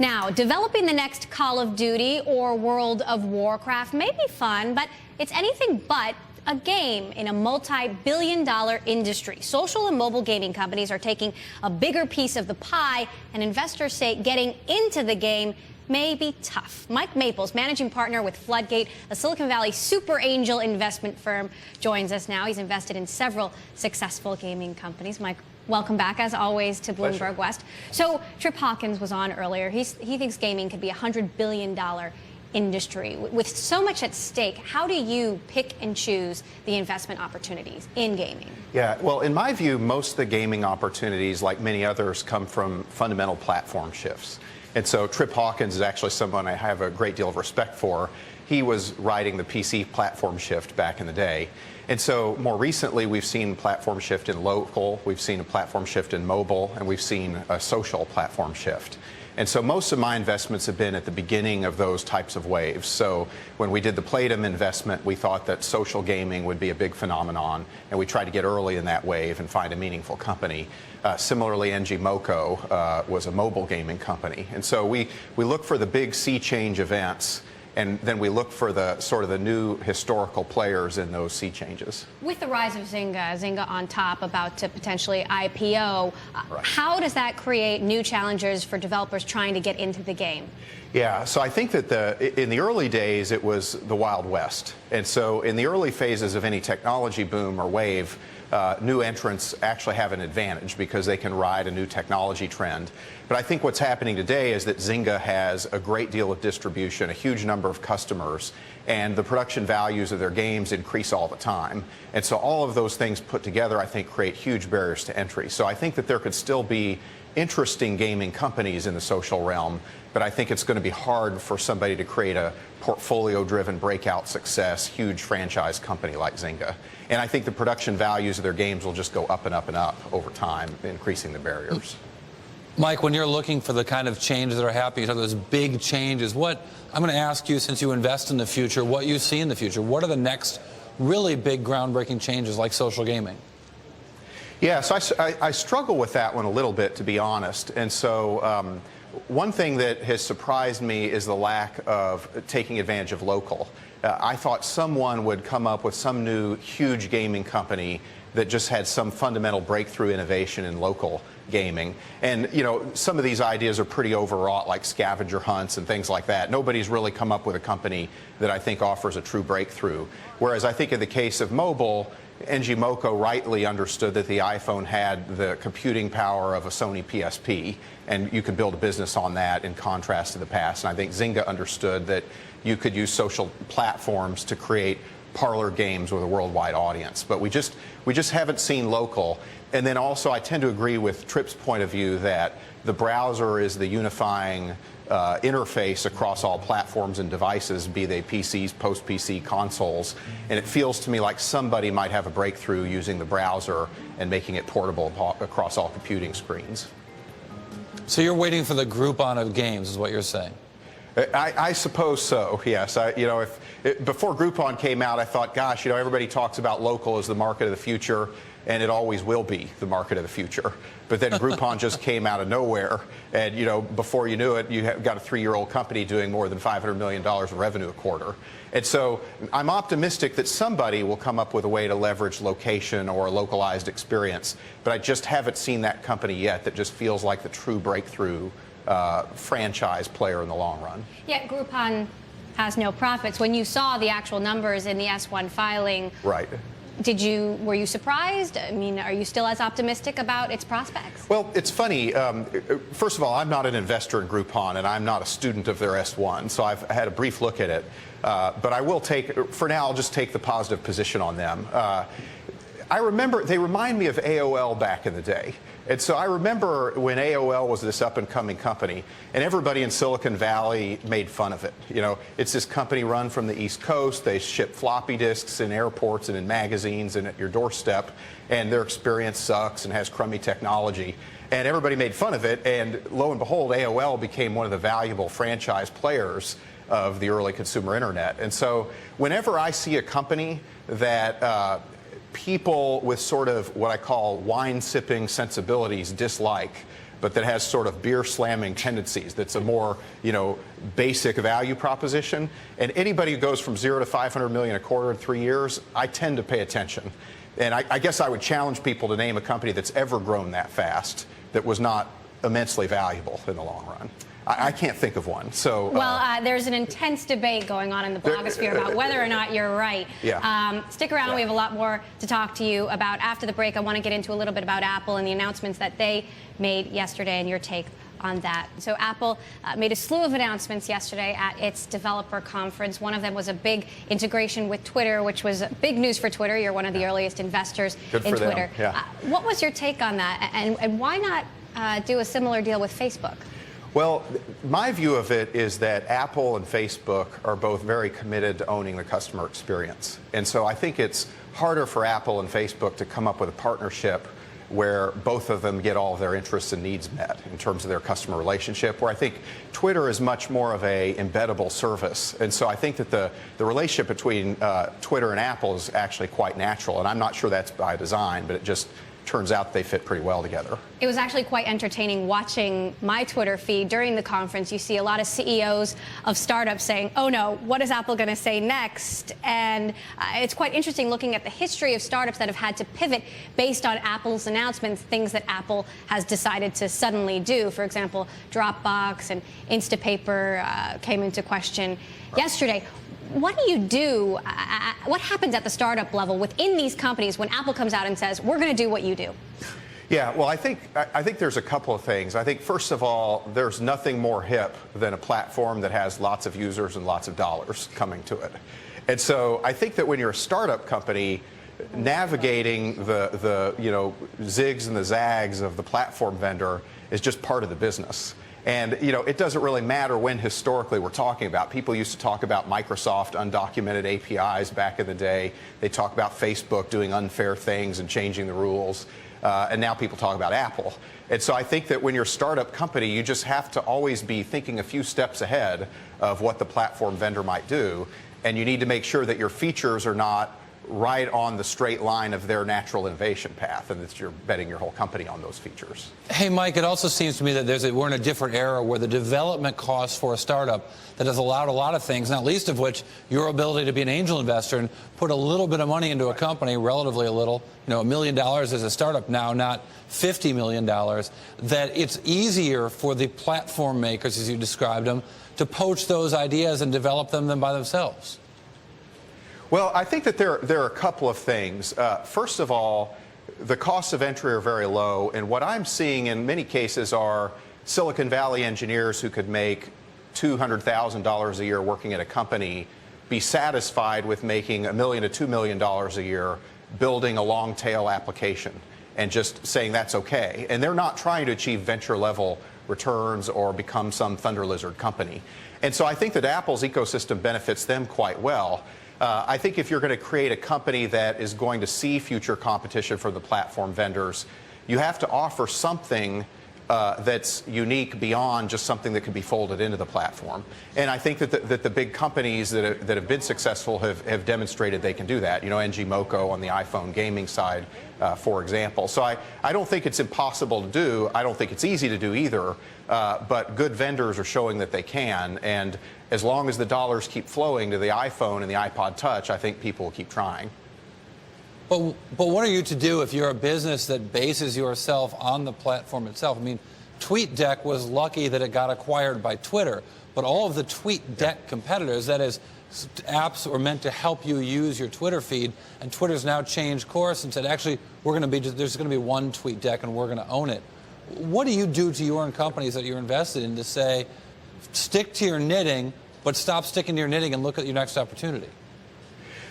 Now, developing the next Call of Duty or World of Warcraft may be fun, but it's anything but a game in a multi-billion-dollar industry. Social and mobile gaming companies are taking a bigger piece of the pie, and investors say getting into the game may be tough. Mike Maples, managing partner with Floodgate, a Silicon Valley super angel investment firm, joins us now. He's invested in several successful gaming companies. Mike, welcome back, as always, to Bloomberg West. So Trip Hawkins was on earlier. He thinks gaming could be a $100 billion industry. With so much at stake, how do you pick and choose the investment opportunities in gaming? Yeah, well, in my view, most of the gaming opportunities, like many others, come from fundamental platform shifts. And so Trip Hawkins is actually someone I have a great deal of respect for. He was riding the PC platform shift back in the day. And so more recently, we've seen platform shift in local, we've seen a platform shift in mobile, and we've seen a social platform shift. And so most of my investments have been at the beginning of those types of waves. So when we did the Playdom investment, we thought that social gaming would be a big phenomenon, and we tried to get early in that wave and find a meaningful company. Similarly, NG was a mobile gaming company. And so we look for the big sea change events, and then we look for the sort of the new historical players in those sea changes. With the rise of Zynga on top, about to potentially IPO, right. How does that create new challenges for developers trying to get into the game? Yeah, so I think that in the early days, it was the Wild West. And so in the early phases of any technology boom or wave, new entrants actually have an advantage because they can ride a new technology trend. But I think what's happening today is that Zynga has a great deal of distribution, a huge number of customers, and the production values of their games increase all the time. And so all of those things put together, I think, create huge barriers to entry. So I think that there could still be interesting gaming companies in the social realm, but I think it's going to be hard for somebody to create a portfolio-driven breakout success, huge franchise company like Zynga. And I think the production values of their games will just go up and up and up over time, increasing the barriers. Mike, when you're looking for the kind of changes that are happening, so those big changes, I'm going to ask you, since you invest in the future, what you see in the future. What are the next really big groundbreaking changes like social gaming? Yeah, so I struggle with that one a little bit, to be honest. And so one thing that has surprised me is the lack of taking advantage of local. I thought someone would come up with some new huge gaming company that just had some fundamental breakthrough innovation in local gaming. And, you know, some of these ideas are pretty overwrought, like scavenger hunts and things like that. Nobody's really come up with a company that I think offers a true breakthrough. Whereas I think in the case of mobile, NG rightly understood that the iPhone had the computing power of a Sony PSP, and you could build a business on that in contrast to the past. And I think Zynga understood that you could use social platforms to create parlor games with a worldwide audience. But we just haven't seen local. And then also I tend to agree with Trip's point of view that the browser is the unifying interface across all platforms and devices, be they PCs, post-PC, consoles. And it feels to me like somebody might have a breakthrough using the browser and making it portable across all computing screens. So you're waiting for the Groupon of games, is what you're saying? I suppose so, yes. Before Groupon came out, I thought, gosh, everybody talks about local as the market of the future, and it always will be the market of the future. But then Groupon just came out of nowhere, and before you knew it, you got a 3-year-old company doing more than $500 million of revenue a quarter. And so I'm optimistic that somebody will come up with a way to leverage location or a localized experience, but I just haven't seen that company yet that just feels like the true breakthrough franchise player in the long run. Yet Groupon has no profits. When you saw the actual numbers in the S1 filing, right? Were you surprised? I mean, are you still as optimistic about its prospects? Well, it's funny. First of all, I'm not an investor in Groupon, and I'm not a student of their S1, so I've had a brief look at it. But I will for now, I'll just take the positive position on them. I remember, they remind me of AOL back in the day. And so I remember when AOL was this up-and-coming company, and everybody in Silicon Valley made fun of it. It's this company run from the East Coast. They ship floppy disks in airports and in magazines and at your doorstep, and their experience sucks and has crummy technology. And everybody made fun of it, and lo and behold, AOL became one of the valuable franchise players of the early consumer internet. And so whenever I see a company that people with sort of what I call wine-sipping sensibilities dislike, but that has sort of beer slamming tendencies. That's a more, basic value proposition. And anybody who goes from 0 to 500 million a quarter in 3 years, I tend to pay attention. And I guess I would challenge people to name a company that's ever grown that fast that was not immensely valuable in the long run. I can't think of one. So well, there's an intense debate going on in the blogosphere about whether or not you're right. Yeah. Stick around. Yeah. We have a lot more to talk to you about after the break. I want to get into a little bit about Apple and the announcements that they made yesterday and your take on that. So Apple made a slew of announcements yesterday at its developer conference. One of them was a big integration with Twitter, which was big news for Twitter. You're one of the earliest investors in Twitter. Yeah. What was your take on that, and why not do a similar deal with Facebook? Well, my view of it is that Apple and Facebook are both very committed to owning the customer experience. And so I think it's harder for Apple and Facebook to come up with a partnership where both of them get all of their interests and needs met in terms of their customer relationship, where I think Twitter is much more of a embeddable service. And so I think that the relationship between Twitter and Apple is actually quite natural. And I'm not sure that's by design, but it just turns out they fit pretty well together. It was actually quite entertaining watching my Twitter feed during the conference. You see a lot of CEOs of startups saying, oh no, what is Apple going to say next? And it's quite interesting looking at the history of startups that have had to pivot based on Apple's announcements, things that Apple has decided to suddenly do. For example, Dropbox and Instapaper came into question yesterday. What do you do? What happens at the startup level within these companies when Apple comes out and says, we're going to do what you do? Yeah, well, I think there's a couple of things. I think, first of all, there's nothing more hip than a platform that has lots of users and lots of dollars coming to it. And so I think that when you're a startup company, navigating the zigs and the zags of the platform vendor is just part of the business. And, it doesn't really matter when historically we're talking about. People used to talk about Microsoft undocumented APIs back in the day. They talk about Facebook doing unfair things and changing the rules. And now people talk about Apple. And so I think that when you're a startup company, you just have to always be thinking a few steps ahead of what the platform vendor might do. And you need to make sure that your features are not right on the straight line of their natural innovation path, and that you're betting your whole company on those features. Hey, Mike, it also seems to me that we're in a different era where the development costs for a startup that has allowed a lot of things, not least of which your ability to be an angel investor and put a little bit of money into a company, relatively a little, $1 million as a startup now, not $50 million, that it's easier for the platform makers, as you described them, to poach those ideas and develop them than by themselves. Well, I think that there are a couple of things. First of all, the costs of entry are very low, and what I'm seeing in many cases are Silicon Valley engineers who could make $200,000 a year working at a company be satisfied with making $1 million to $2 million a year building a long tail application and just saying that's okay. And they're not trying to achieve venture level returns or become some Thunder Lizard company. And so I think that Apple's ecosystem benefits them quite well. I think if you're going to create a company that is going to see future competition from the platform vendors, you have to offer something that's unique beyond just something that can be folded into the platform. And I think that the big companies that have been successful have demonstrated they can do that. NG Moco on the iPhone gaming side, for example. So I don't think it's impossible to do. I don't think it's easy to do either. But good vendors are showing that they can. And as long as the dollars keep flowing to the iPhone and the iPod Touch, I think people will keep trying. But what are you to do if you're a business that bases yourself on the platform itself? I mean, TweetDeck was lucky that it got acquired by Twitter, but all of the TweetDeck competitors, that is, apps were meant to help you use your Twitter feed, and Twitter's now changed course and said, actually, there's going to be one TweetDeck and we're going to own it. What do you do to your own companies that you're invested in to say, stick to your knitting, but stop sticking to your knitting and look at your next opportunity?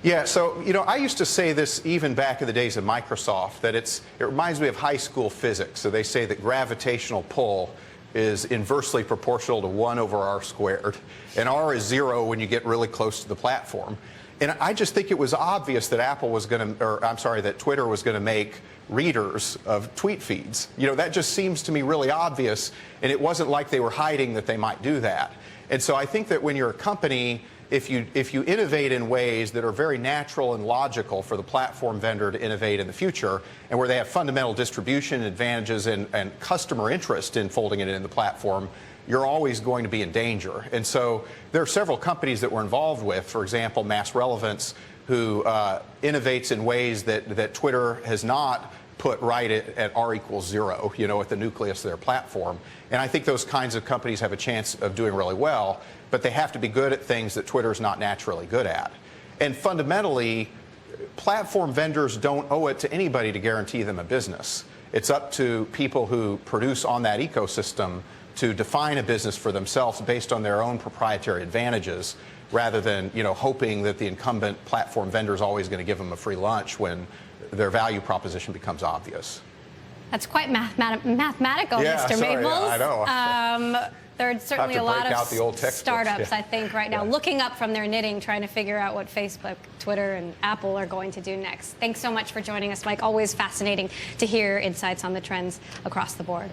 Yeah, so, I used to say this even back in the days of Microsoft, that it reminds me of high school physics. So they say that gravitational pull is inversely proportional to 1 over r squared, and r is 0 when you get really close to the platform. And I just think it was obvious that that Twitter was going to make readers of tweet feeds. That just seems to me really obvious, and it wasn't like they were hiding that they might do that. And so I think that when you're a company, if you innovate in ways that are very natural and logical for the platform vendor to innovate in the future, and where they have fundamental distribution advantages and customer interest in folding it in the platform, you're always going to be in danger. And so there are several companies that we're involved with, for example, Mass Relevance, who innovates in ways that Twitter has not put right at R equals 0, at the nucleus of their platform. And I think those kinds of companies have a chance of doing really well, but they have to be good at things that Twitter's not naturally good at. And fundamentally, platform vendors don't owe it to anybody to guarantee them a business. It's up to people who produce on that ecosystem to define a business for themselves based on their own proprietary advantages, rather than hoping that the incumbent platform vendor is always going to give them a free lunch when their value proposition becomes obvious. That's quite mathematical, yeah, Mr. sorry, Maples. Yeah, I know. There are certainly a lot of startups, yeah. I think, right now, looking up from their knitting, trying to figure out what Facebook, Twitter, and Apple are going to do next. Thanks so much for joining us, Mike. Always fascinating to hear insights on the trends across the board.